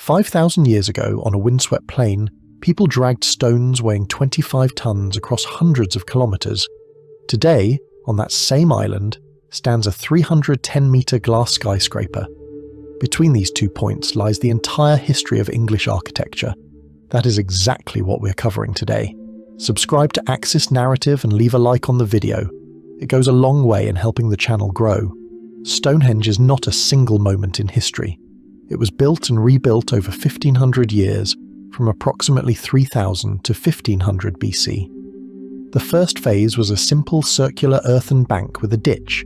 5,000 years ago, on a windswept plain, people dragged stones weighing 25 tons across hundreds of kilometres. Today, on that same island, stands a 310-metre glass skyscraper. Between these 2 points lies the entire history of English architecture. That is exactly what we're covering today. Subscribe to Axis Narrative and leave a like on the video. It goes a long way in helping the channel grow. Stonehenge is not a single moment in history. It was built and rebuilt over 1,500 years, from approximately 3000 to 1500 BC. The first phase was a simple circular earthen bank with a ditch.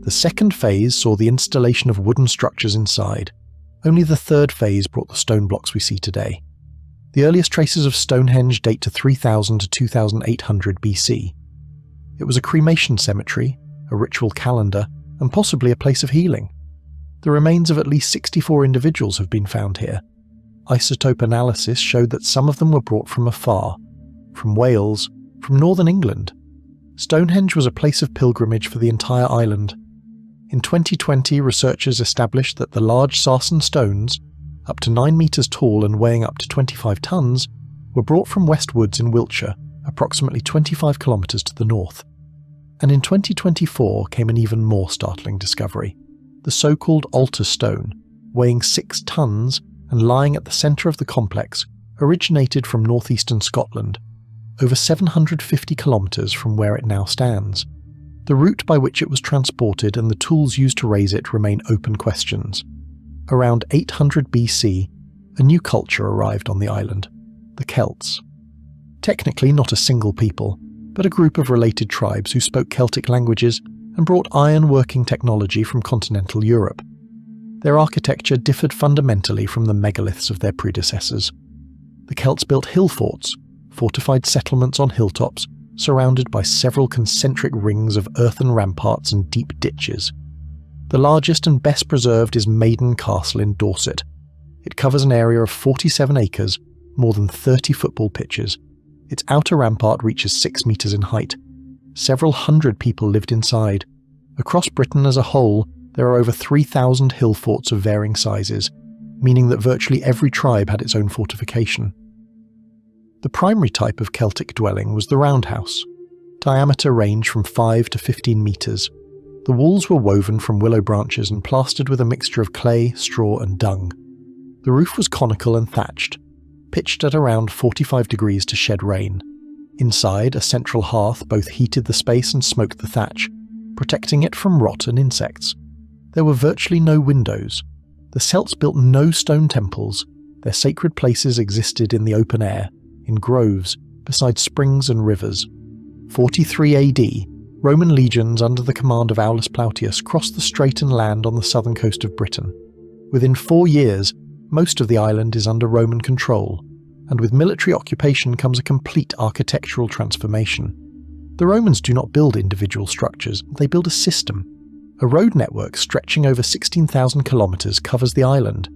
The second phase saw the installation of wooden structures inside. Only the third phase brought the stone blocks we see today. The earliest traces of Stonehenge date to 3000 to 2800 BC. It was a cremation cemetery, a ritual calendar, and possibly a place of healing. The remains of at least 64 individuals have been found here. Isotope analysis showed that some of them were brought from afar, from Wales, from northern England. Stonehenge was a place of pilgrimage for the entire island. In 2020, researchers established that the large sarsen stones, up to 9 metres tall and weighing up to 25 tons, were brought from West Woods in Wiltshire, approximately 25 kilometres to the north. And in 2024 came an even more startling discovery. The so-called altar stone, weighing 6 tons and lying at the centre of the complex, originated from northeastern Scotland, over 750 kilometres from where it now stands. The route by which it was transported and the tools used to raise it remain open questions. Around 800 BC, a new culture arrived on the island, the Celts. Technically not a single people, but a group of related tribes who spoke Celtic languages and brought iron-working technology from continental Europe. Their architecture differed fundamentally from the megaliths of their predecessors. The Celts built hill forts, fortified settlements on hilltops, surrounded by several concentric rings of earthen ramparts and deep ditches. The largest and best preserved is Maiden Castle in Dorset. It covers an area of 47 acres, more than 30 football pitches. Its outer rampart reaches 6 metres in height. Several hundred people lived inside. Across Britain as a whole, there are over 3,000 hill forts of varying sizes, meaning that virtually every tribe had its own fortification. The primary type of Celtic dwelling was the roundhouse. Diameter ranged from 5 to 15 metres. The walls were woven from willow branches and plastered with a mixture of clay, straw and dung. The roof was conical and thatched, pitched at around 45 degrees to shed rain. Inside, a central hearth both heated the space and smoked the thatch, protecting it from rot and insects. There were virtually no windows. The Celts built no stone temples. Their sacred places existed in the open air, in groves, beside springs and rivers. 43 AD, Roman legions under the command of Aulus Plautius crossed the strait and land on the southern coast of Britain. Within 4 years, most of the island is under Roman control, and with military occupation comes a complete architectural transformation. The Romans do not build individual structures, they build a system. A road network stretching over 16,000 kilometres covers the island.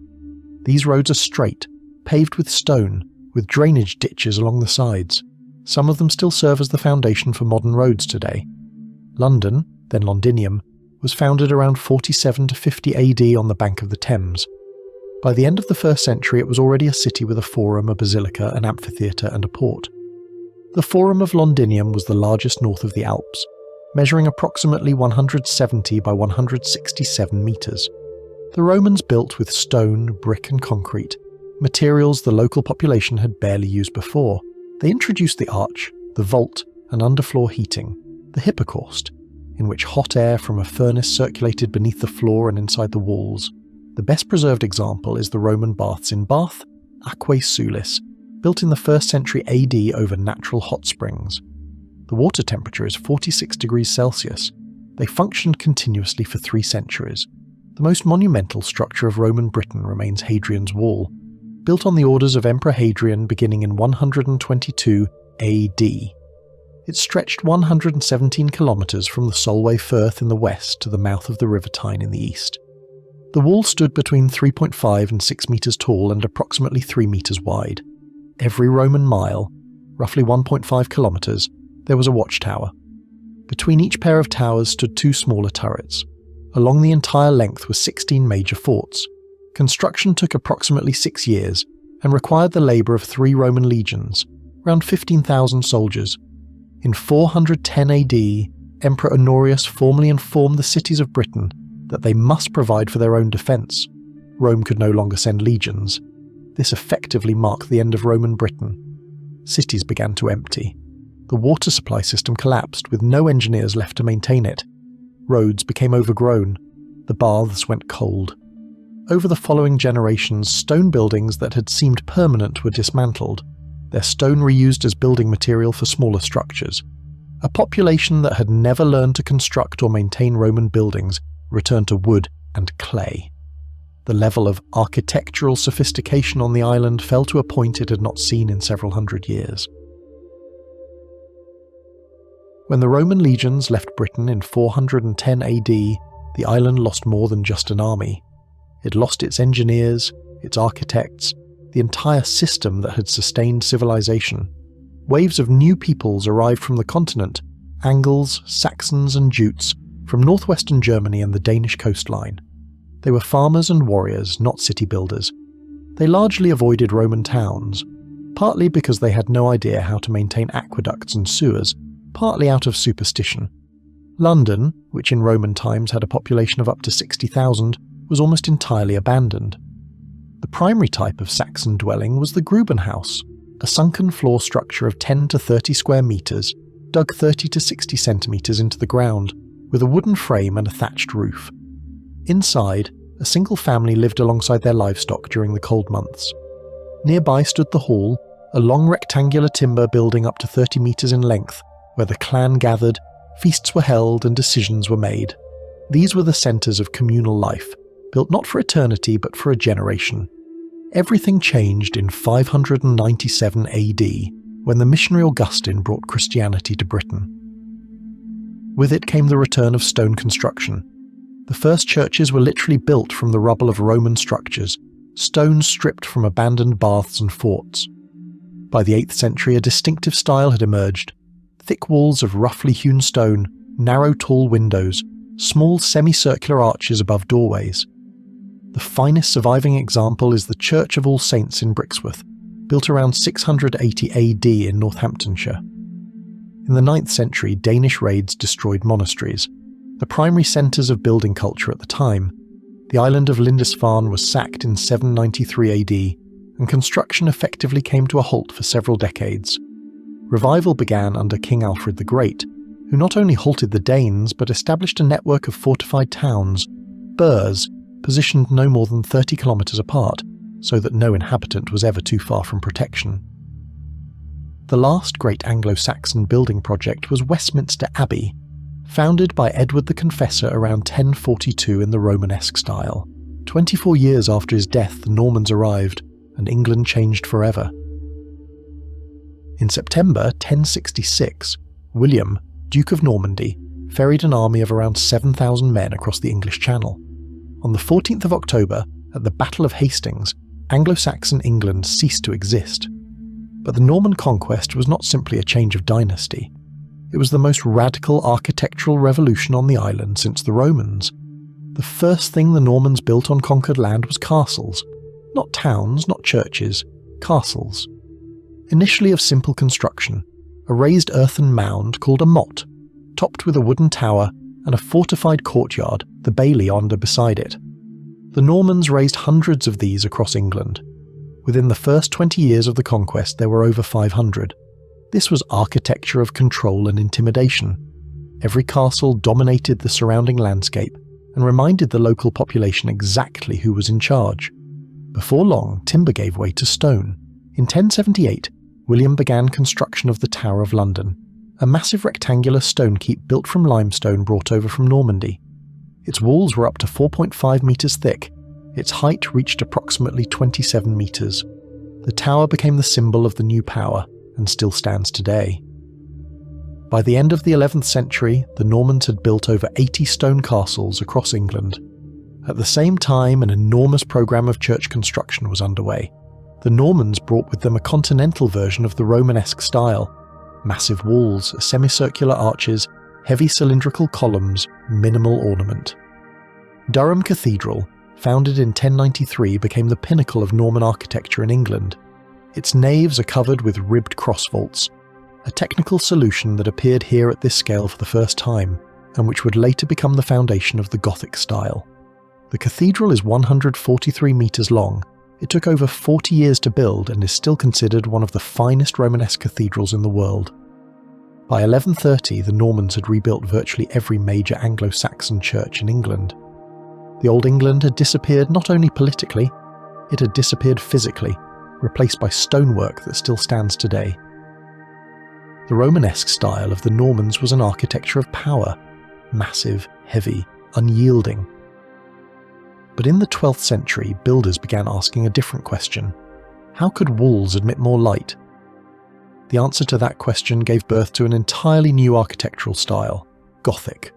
These roads are straight, paved with stone, with drainage ditches along the sides. Some of them still serve as the foundation for modern roads today. London, then Londinium, was founded around 47 to 50 AD on the bank of the Thames. By the end of the 1st century it was already a city with a forum, a basilica, an amphitheatre and a port. The Forum of Londinium was the largest north of the Alps, measuring approximately 170 by 167 metres. The Romans built with stone, brick and concrete, materials the local population had barely used before. They introduced the arch, the vault and underfloor heating, the hypocaust, in which hot air from a furnace circulated beneath the floor and inside the walls. The best preserved example is the Roman baths in Bath, Aquae Sulis, built in the 1st century AD over natural hot springs. The water temperature is 46 degrees Celsius. They functioned continuously for 3 centuries. The most monumental structure of Roman Britain remains Hadrian's Wall, built on the orders of Emperor Hadrian beginning in 122 AD. It stretched 117 kilometres from the Solway Firth in the west to the mouth of the River Tyne in the east. The wall stood between 3.5 and 6 metres tall and approximately 3 metres wide. Every Roman mile, roughly 1.5 kilometres, there was a watchtower. Between each pair of towers stood 2 smaller turrets. Along the entire length were 16 major forts. Construction took approximately 6 years and required the labour of 3 Roman legions, around 15,000 soldiers. In 410 AD, Emperor Honorius formally informed the cities of Britain that they must provide for their own defence. Rome could no longer send legions. This effectively marked the end of Roman Britain. Cities began to empty. The water supply system collapsed with no engineers left to maintain it. Roads became overgrown. The baths went cold. Over the following generations, stone buildings that had seemed permanent were dismantled, their stone reused as building material for smaller structures. A population that had never learned to construct or maintain Roman buildings returned to wood and clay. The level of architectural sophistication on the island fell to a point it had not seen in several hundred years. When the Roman legions left Britain in 410 AD, the island lost more than just an army. It lost its engineers, its architects, the entire system that had sustained civilization. Waves of new peoples arrived from the continent, Angles, Saxons and Jutes, from northwestern Germany and the Danish coastline. They were farmers and warriors, not city builders. They largely avoided Roman towns, partly because they had no idea how to maintain aqueducts and sewers, partly out of superstition. London, which in Roman times had a population of up to 60,000, was almost entirely abandoned. The primary type of Saxon dwelling was the Grubenhaus, a sunken floor structure of 10 to 30 square metres, dug 30 to 60 centimetres into the ground, with a wooden frame and a thatched roof. Inside, a single family lived alongside their livestock during the cold months. Nearby stood the hall, a long rectangular timber building up to 30 metres in length, where the clan gathered, feasts were held and decisions were made. These were the centres of communal life, built not for eternity but for a generation. Everything changed in 597 AD, when the missionary Augustine brought Christianity to Britain. With it came the return of stone construction. The first churches were literally built from the rubble of Roman structures, stones stripped from abandoned baths and forts. By the 8th century, a distinctive style had emerged. Thick walls of roughly hewn stone, narrow tall windows, small semicircular arches above doorways. The finest surviving example is the Church of All Saints in Brixworth, built around 680 AD in Northamptonshire. In the 9th century, Danish raids destroyed monasteries, the primary centres of building culture at the time. The island of Lindisfarne was sacked in 793 AD, and construction effectively came to a halt for several decades. Revival began under King Alfred the Great, who not only halted the Danes but established a network of fortified towns, burhs, positioned no more than 30 kilometres apart, so that no inhabitant was ever too far from protection. The last great Anglo-Saxon building project was Westminster Abbey, founded by Edward the Confessor around 1042 in the Romanesque style. 24 years after his death, the Normans arrived, and England changed forever. In September 1066, William, Duke of Normandy, ferried an army of around 7,000 men across the English Channel. On the 14th of October, at the Battle of Hastings, Anglo-Saxon England ceased to exist. But the Norman conquest was not simply a change of dynasty. It was the most radical architectural revolution on the island since the Romans. The first thing the Normans built on conquered land was castles. Not towns, not churches, castles. Initially of simple construction, a raised earthen mound called a motte, topped with a wooden tower and a fortified courtyard, the bailey under beside it. The Normans raised hundreds of these across England. Within the first 20 years of the conquest, there were over 500. This was architecture of control and intimidation. Every castle dominated the surrounding landscape and reminded the local population exactly who was in charge. Before long, timber gave way to stone. In 1078, William began construction of the Tower of London, a massive rectangular stone keep built from limestone brought over from Normandy. Its walls were up to 4.5 metres thick. Its height reached approximately 27 metres. The tower became the symbol of the new power and still stands today. By the end of the 11th century, the Normans had built over 80 stone castles across England. At the same time, an enormous programme of church construction was underway. The Normans brought with them a continental version of the Romanesque style. Massive walls, semicircular arches, heavy cylindrical columns, minimal ornament. Durham Cathedral, founded in 1093, became the pinnacle of Norman architecture in England. Its naves are covered with ribbed cross vaults, a technical solution that appeared here at this scale for the first time, and which would later become the foundation of the Gothic style. The cathedral is 143 metres long. It took over 40 years to build and is still considered one of the finest Romanesque cathedrals in the world. By 1130, the Normans had rebuilt virtually every major Anglo-Saxon church in England. The Old England had disappeared not only politically, it had disappeared physically, replaced by stonework that still stands today. The Romanesque style of the Normans was an architecture of power, massive, heavy, unyielding. But in the 12th century, builders began asking a different question. How could walls admit more light? The answer to that question gave birth to an entirely new architectural style, Gothic.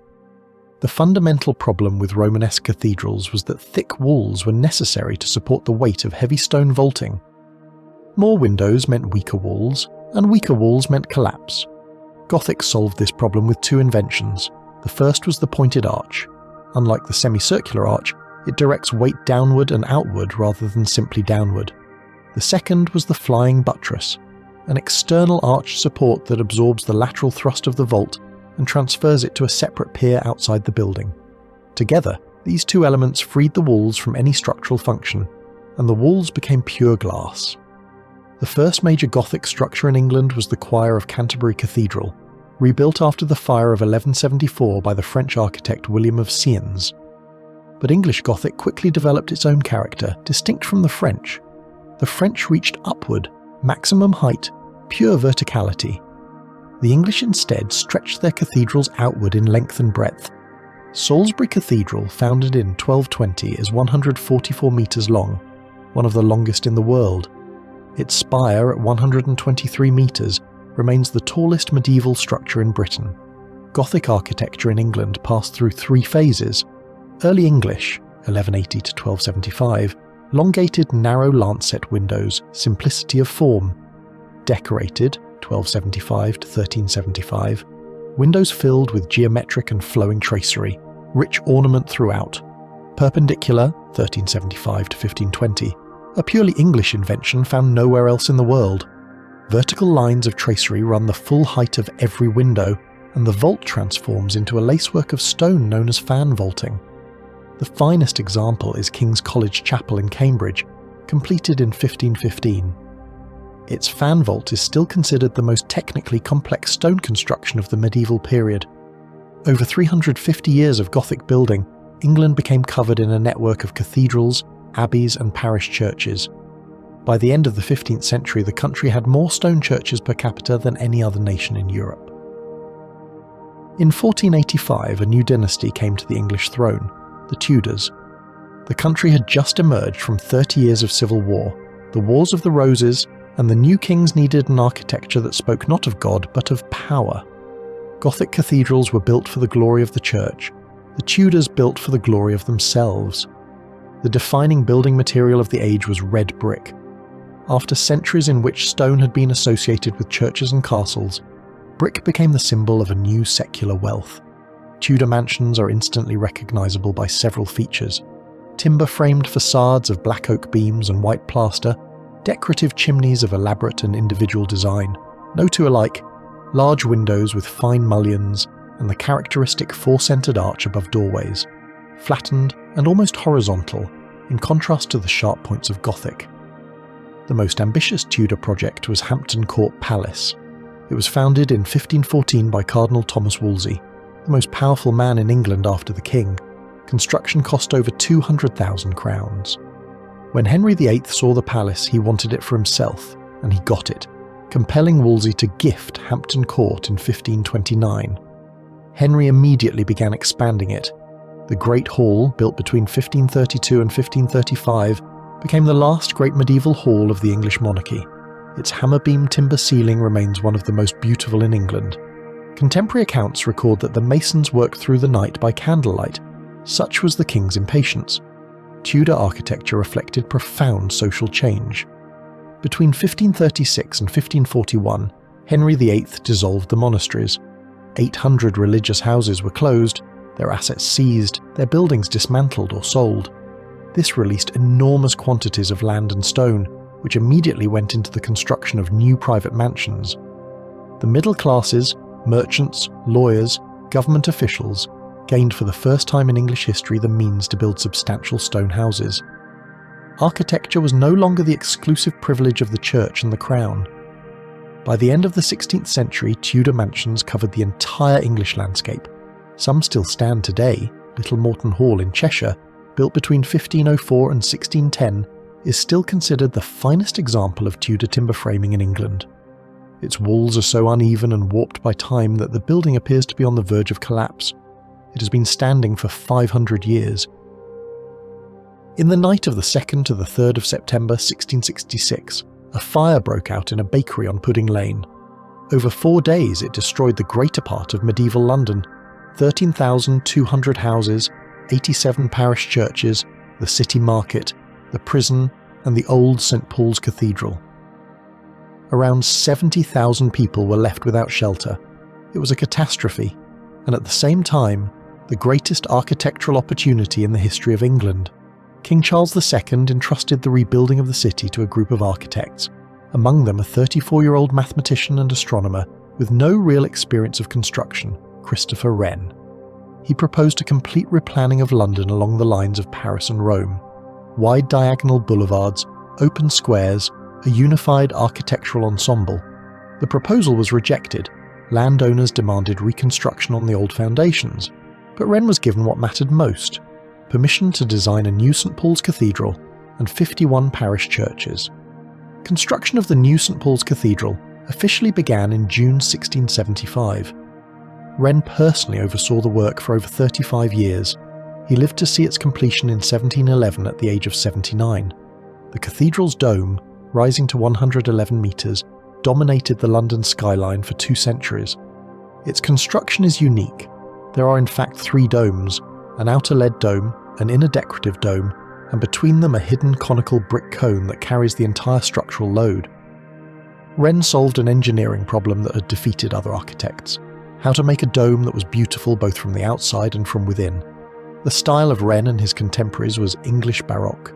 The fundamental problem with Romanesque cathedrals was that thick walls were necessary to support the weight of heavy stone vaulting. More windows meant weaker walls, and weaker walls meant collapse. Gothic solved this problem with two inventions. The first was the pointed arch. Unlike the semicircular arch, it directs weight downward and outward rather than simply downward. The second was the flying buttress, an external arch support that absorbs the lateral thrust of the vault and transfers it to a separate pier outside the building. Together, these two elements freed the walls from any structural function, and the walls became pure glass. The first major Gothic structure in England was the choir of Canterbury Cathedral, rebuilt after the fire of 1174 by the French architect William of Siens. But English Gothic quickly developed its own character, distinct from the French. The French reached upward, maximum height, pure verticality. The English instead stretched their cathedrals outward in length and breadth. Salisbury Cathedral, founded in 1220, is 144 metres long, one of the longest in the world. Its spire, at 123 metres, remains the tallest medieval structure in Britain. Gothic architecture in England passed through three phases. Early English, 1180 to 1275, elongated narrow lancet windows, simplicity of form. Decorated, 1275 to 1375, windows filled with geometric and flowing tracery, rich ornament throughout. Perpendicular, 1375 to 1520, a purely English invention found nowhere else in the world. Vertical lines of tracery run the full height of every window, and the vault transforms into a lacework of stone known as fan vaulting. The finest example is King's College Chapel in Cambridge, completed in 1515. Its fan vault is still considered the most technically complex stone construction of the medieval period. Over 350 years of Gothic building, England became covered in a network of cathedrals, abbeys and parish churches. By the end of the 15th century, the country had more stone churches per capita than any other nation in Europe. In 1485, a new dynasty came to the English throne, the Tudors. The country had just emerged from 30 years of civil war, the Wars of the Roses, and the new kings needed an architecture that spoke not of God but of power. Gothic cathedrals were built for the glory of the church. The Tudors built for the glory of themselves. The defining building material of the age was red brick. After centuries in which stone had been associated with churches and castles, brick became the symbol of a new secular wealth. Tudor mansions are instantly recognisable by several features: timber-framed facades of black oak beams and white plaster, decorative chimneys of elaborate and individual design, no two alike, large windows with fine mullions, and the characteristic four-centred arch above doorways, flattened and almost horizontal, in contrast to the sharp points of Gothic. The most ambitious Tudor project was Hampton Court Palace. It was founded in 1514 by Cardinal Thomas Wolsey, the most powerful man in England after the king. Construction cost over 200,000 crowns. When Henry VIII saw the palace, he wanted it for himself, and he got it, compelling Wolsey to gift Hampton Court in 1529. Henry immediately began expanding it. The Great Hall, built between 1532 and 1535, became the last great medieval hall of the English monarchy. Its hammer-beam timber ceiling remains one of the most beautiful in England. Contemporary accounts record that the masons worked through the night by candlelight. Such was the king's impatience. Tudor architecture reflected profound social change. Between 1536 and 1541, Henry VIII dissolved the monasteries. 800 religious houses were closed, their assets seized, their buildings dismantled or sold. This released enormous quantities of land and stone, which immediately went into the construction of new private mansions. The middle classes, merchants, lawyers, government officials, gained for the first time in English history the means to build substantial stone houses. Architecture was no longer the exclusive privilege of the church and the crown. By the end of the 16th century, Tudor mansions covered the entire English landscape. Some still stand today. Little Morton Hall in Cheshire, built between 1504 and 1610, is still considered the finest example of Tudor timber framing in England. Its walls are so uneven and warped by time that the building appears to be on the verge of collapse. It has been standing for 500 years. In the night of the 2nd to the 3rd of September 1666, a fire broke out in a bakery on Pudding Lane. Over 4 days it destroyed the greater part of medieval London, 13,200 houses, 87 parish churches, the city market, the prison, and the old St. Paul's Cathedral. Around 70,000 people were left without shelter. It was a catastrophe, and at the same time, the greatest architectural opportunity in the history of England. King Charles II entrusted the rebuilding of the city to a group of architects, among them a 34-year-old mathematician and astronomer with no real experience of construction, Christopher Wren. He proposed a complete replanning of London along the lines of Paris and Rome. Wide diagonal boulevards, open squares, a unified architectural ensemble. The proposal was rejected. Landowners demanded reconstruction on the old foundations, but Wren was given what mattered most: permission to design a new St. Paul's Cathedral and 51 parish churches. Construction of the new St. Paul's Cathedral officially began in June 1675. Wren personally oversaw the work for over 35 years. He lived to see its completion in 1711 at the age of 79. The cathedral's dome, rising to 111 metres, dominated the London skyline for 2 centuries. Its construction is unique. There are in fact 3 domes, an outer lead dome, an inner decorative dome, and between them a hidden conical brick cone that carries the entire structural load. Wren solved an engineering problem that had defeated other architects: how to make a dome that was beautiful both from the outside and from within. The style of Wren and his contemporaries was English Baroque.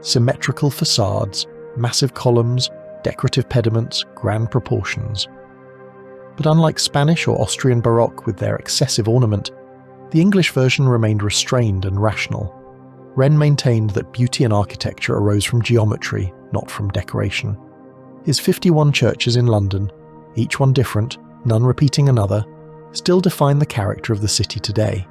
Symmetrical facades, massive columns, decorative pediments, grand proportions. But unlike Spanish or Austrian Baroque with their excessive ornament, the English version remained restrained and rational. Wren maintained that beauty in architecture arose from geometry, not from decoration. His 51 churches in London, each one different, none repeating another, still define the character of the city today.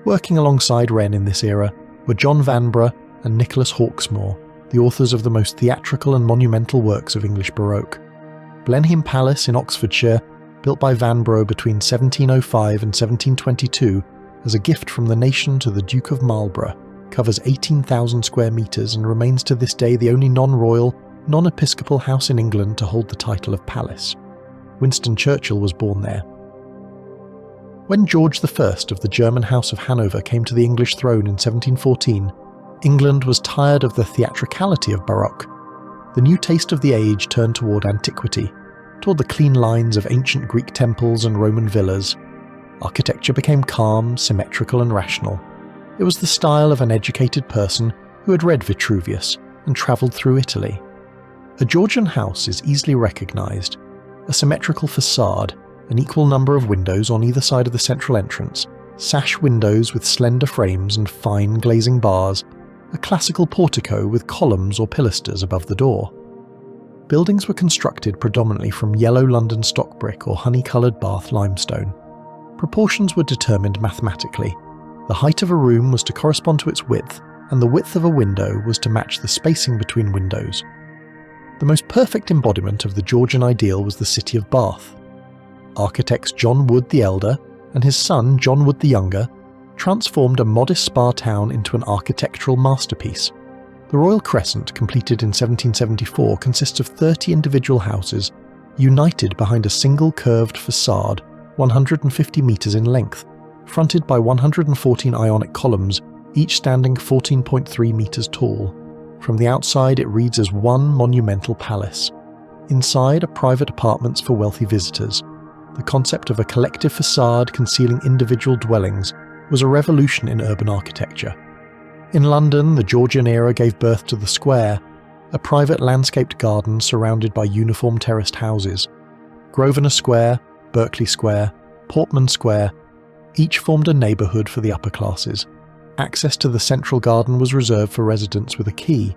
Working alongside Wren in this era were John Vanbrugh and Nicholas Hawksmoor, the authors of the most theatrical and monumental works of English Baroque. Blenheim Palace in Oxfordshire, built by Vanbrugh between 1705 and 1722 as a gift from the nation to the Duke of Marlborough, covers 18,000 square metres and remains to this day the only non-royal, non-episcopal house in England to hold the title of palace. Winston Churchill was born there. When George I of the German House of Hanover came to the English throne in 1714, England was tired of the theatricality of Baroque. The new taste of the age turned toward antiquity, toward the clean lines of ancient Greek temples and Roman villas. Architecture became calm, symmetrical and rational. It was the style of an educated person who had read Vitruvius and travelled through Italy. A Georgian house is easily recognised: a symmetrical facade, an equal number of windows on either side of the central entrance, sash windows with slender frames and fine glazing bars, a classical portico with columns or pilasters above the door. Buildings were constructed predominantly from yellow London stock brick or honey-coloured Bath limestone. Proportions were determined mathematically. The height of a room was to correspond to its width, and the width of a window was to match the spacing between windows. The most perfect embodiment of the Georgian ideal was the city of Bath. Architects John Wood the Elder and his son John Wood the Younger transformed a modest spa town into an architectural masterpiece. The Royal Crescent, completed in 1774, consists of 30 individual houses, united behind a single curved facade, 150 metres in length, fronted by 114 Ionic columns, each standing 14.3 metres tall. From the outside it reads as one monumental palace. Inside are private apartments for wealthy visitors. The concept of a collective facade concealing individual dwellings was a revolution in urban architecture. In London, the Georgian era gave birth to the Square, a private landscaped garden surrounded by uniform terraced houses. Grosvenor Square, Berkeley Square, Portman Square, each formed a neighbourhood for the upper classes. Access to the central garden was reserved for residents with a key.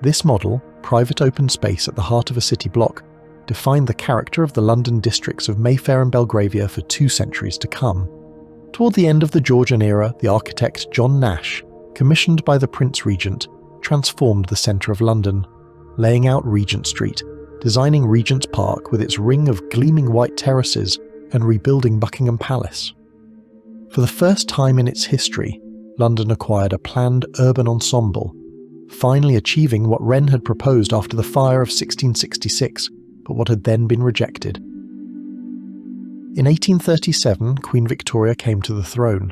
This model, private open space at the heart of a city block, defined the character of the London districts of Mayfair and Belgravia for 2 centuries to come. Toward the end of the Georgian era, the architect John Nash, commissioned by the Prince Regent, transformed the centre of London, laying out Regent Street, designing Regent's Park with its ring of gleaming white terraces, and rebuilding Buckingham Palace. For the first time in its history, London acquired a planned urban ensemble, finally achieving what Wren had proposed after the fire of 1666, but what had then been rejected. In 1837, Queen Victoria came to the throne.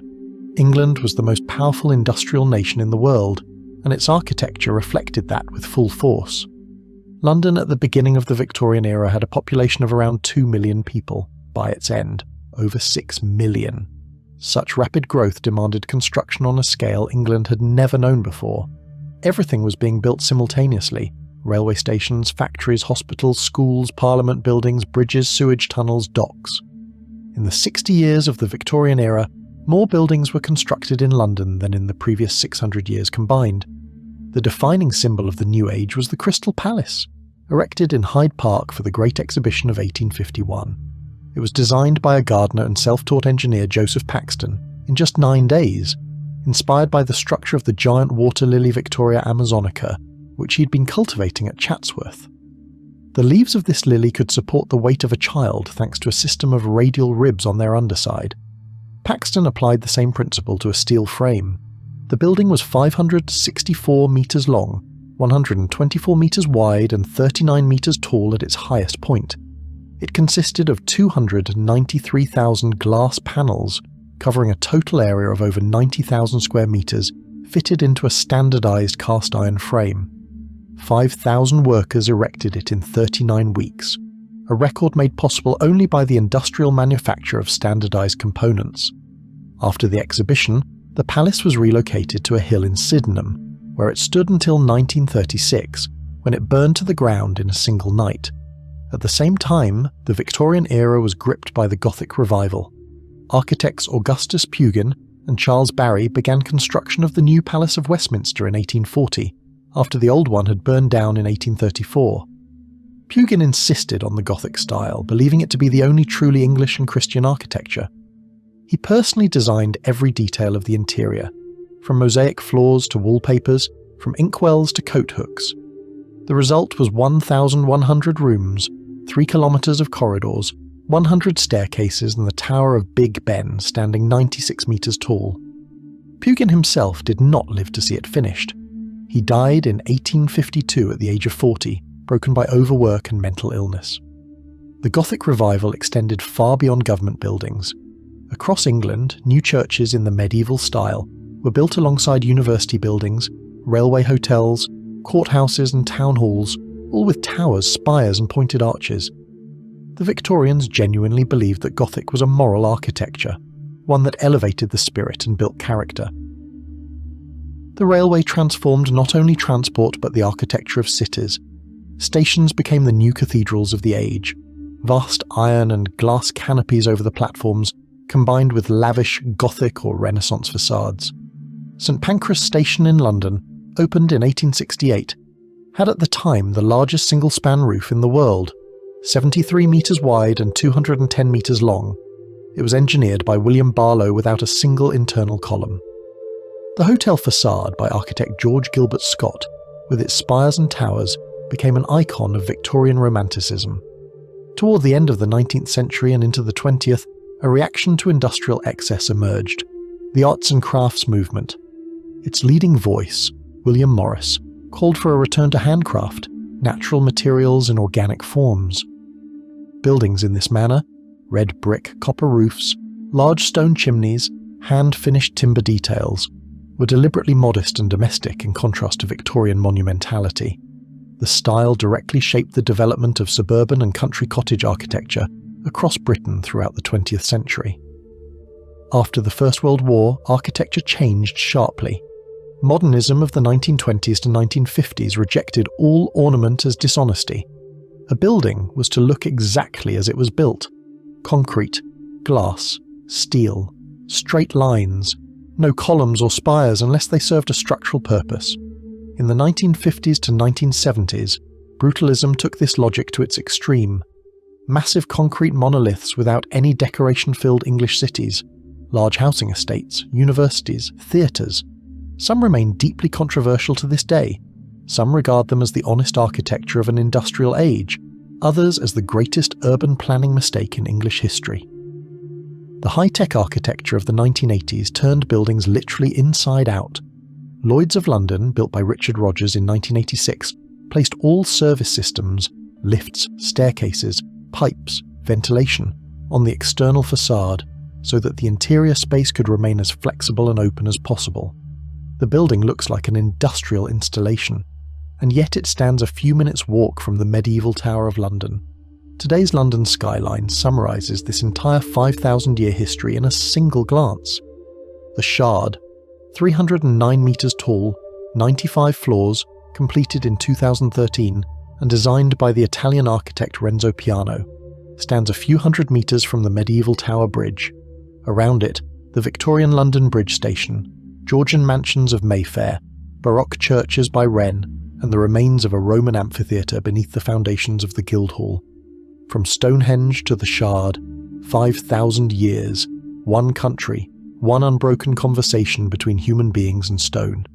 England was the most powerful industrial nation in the world, and its architecture reflected that with full force. London at the beginning of the Victorian era had a population of around 2 million people. By its end, over 6 million. Such rapid growth demanded construction on a scale England had never known before. Everything was being built simultaneously: railway stations, factories, hospitals, schools, parliament buildings, bridges, sewage tunnels, docks. In the 60 years of the Victorian era, more buildings were constructed in London than in the previous 600 years combined. The defining symbol of the New Age was the Crystal Palace, erected in Hyde Park for the Great Exhibition of 1851. It was designed by a gardener and self-taught engineer Joseph Paxton in just 9 days, inspired by the structure of the giant water lily Victoria amazonica, which he'd been cultivating at Chatsworth. The leaves of this lily could support the weight of a child thanks to a system of radial ribs on their underside. Paxton applied the same principle to a steel frame. The building was 564 metres long, 124 metres wide and 39 metres tall at its highest point. It consisted of 293,000 glass panels, covering a total area of over 90,000 square metres, fitted into a standardised cast iron frame. 5,000 workers erected it in 39 weeks, a record made possible only by the industrial manufacture of standardised components. After the exhibition, the palace was relocated to a hill in Sydenham, where it stood until 1936, when it burned to the ground in a single night. At the same time, the Victorian era was gripped by the Gothic revival. Architects Augustus Pugin and Charles Barry began construction of the new Palace of Westminster in 1840, after the old one had burned down in 1834. Pugin insisted on the Gothic style, believing it to be the only truly English and Christian architecture. He personally designed every detail of the interior, from mosaic floors to wallpapers, from inkwells to coat hooks. The result was 1,100 rooms, 3 kilometres of corridors, 100 staircases and the Tower of Big Ben standing 96 metres tall. Pugin himself did not live to see it finished. He died in 1852 at the age of 40, broken by overwork and mental illness. The Gothic revival extended far beyond government buildings. Across England, new churches in the medieval style were built alongside university buildings, railway hotels, courthouses and town halls, all with towers, spires and pointed arches. The Victorians genuinely believed that Gothic was a moral architecture, one that elevated the spirit and built character. The railway transformed not only transport but the architecture of cities. Stations became the new cathedrals of the age. Vast iron and glass canopies over the platforms, combined with lavish Gothic or Renaissance facades. St Pancras Station in London, opened in 1868, had at the time the largest single-span roof in the world, 73 metres wide and 210 metres long. It was engineered by William Barlow without a single internal column. The hotel facade by architect George Gilbert Scott, with its spires and towers, became an icon of Victorian Romanticism. Toward the end of the 19th century and into the 20th, a reaction to industrial excess emerged, the arts and crafts movement. Its leading voice, William Morris, called for a return to handcraft, natural materials in organic forms. Buildings in this manner, red brick, copper roofs, large stone chimneys, hand-finished timber details, were deliberately modest and domestic in contrast to Victorian monumentality. The style directly shaped the development of suburban and country cottage architecture across Britain throughout the 20th century. After the First World War, architecture changed sharply. Modernism of the 1920s to 1950s rejected all ornament as dishonesty. A building was to look exactly as it was built. Concrete, glass, steel, straight lines, no columns or spires unless they served a structural purpose. In the 1950s to 1970s, brutalism took this logic to its extreme. Massive concrete monoliths without any decoration filled English cities, large housing estates, universities, theatres. Some remain deeply controversial to this day. Some regard them as the honest architecture of an industrial age, others as the greatest urban planning mistake in English history. The high-tech architecture of the 1980s turned buildings literally inside out. Lloyd's of London, built by Richard Rogers in 1986, placed all service systems, lifts, staircases, pipes, ventilation, on the external facade so that the interior space could remain as flexible and open as possible. The building looks like an industrial installation, and yet it stands a few minutes' walk from the medieval Tower of London. Today's London skyline summarises this entire 5,000-year history in a single glance. The Shard, 309 metres tall, 95 floors, completed in 2013 and designed by the Italian architect Renzo Piano, stands a few hundred metres from the medieval Tower Bridge. Around it, the Victorian London Bridge Station, Georgian mansions of Mayfair, Baroque churches by Wren, and the remains of a Roman amphitheatre beneath the foundations of the Guildhall. From Stonehenge to the Shard, 5,000 years, one country, one unbroken conversation between human beings and stone.